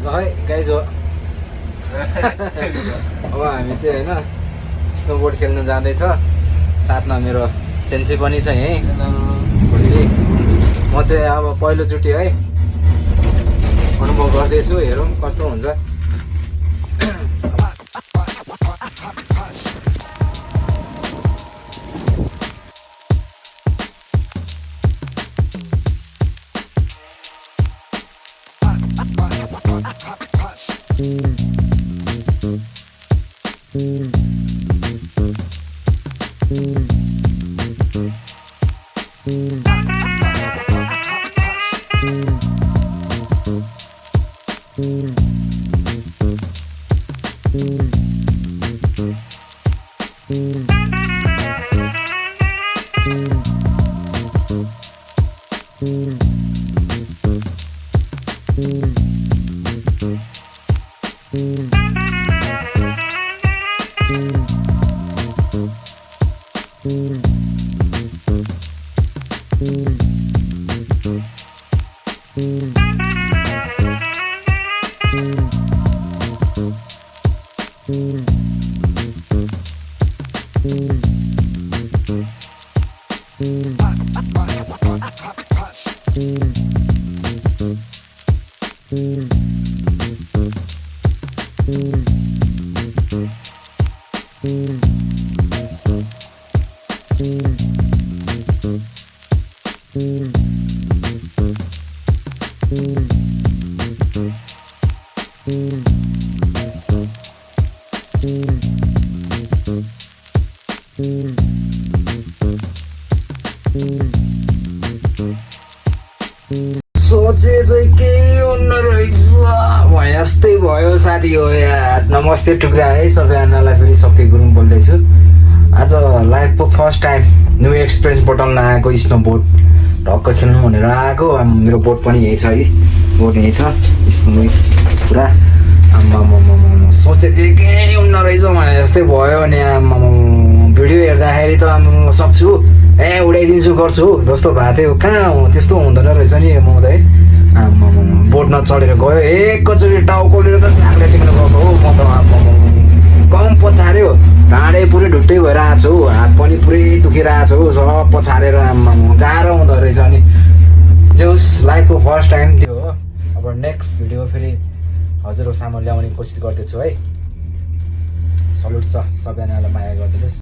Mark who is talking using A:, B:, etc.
A: ल है गाइज हो अब हामी चाहिँ होइन स्नोबोर्ड खेल्न जाँदैछ। साथमा मेरो सेन्सी पनि छ यहीँ। म चाहिँ अब पहिलोचोटि है अनुभव गर्दैछु, हेरौँ कस्तो हुन्छ। सोचे चाहिँ केही हुन्न रहेछ भने जस्तै भयो साथी हो यार। नमस्ते टुक्रा है सबैजनालाई, फेरि शक्ति गुरुङ बोल्दैछु। आज लाइफको first time new experience button लगाएको स्नोबोर्ड ढक्क खेल्नु भनेर आएको। मेरो बोट पनि यही छ है, बोट यही छ स्नो पुरा। आम्मामामा सोचे चाहिँ केही हुन्न रहेछ भने जस्तै भयो अनि आम्मामा भिडियो हेर्दाखेरि त आम्मामा सक्छु उडाइदिन्छु गर्छु जस्तो भएको थियो। कहाँ हो त्यस्तो हुँदैन रहेछ नि महोदय। आम्मामा बोट नचढेर गयो, एकैचोटि टाउकोलेर त झाक्ले टिक्न गएको हो। म त आम्मामा कम पछार्यो, ढाडै पुरै ढुट्टै भएर आएको छु, हात पनि पुरै दुखिरहेको छु, सब पछारेर। आम्मामा गाह्रो हुँदो रहेछ नि। जोस् लाइफको फर्स्ट टाइम थियो हो। अब नेक्स्ट भिडियो फेरि हजुरको सामु ल्याउने कोसिस गर्दैछु है। सल्युट छ सबैजनालाई, माया गरिदिनुहोस्।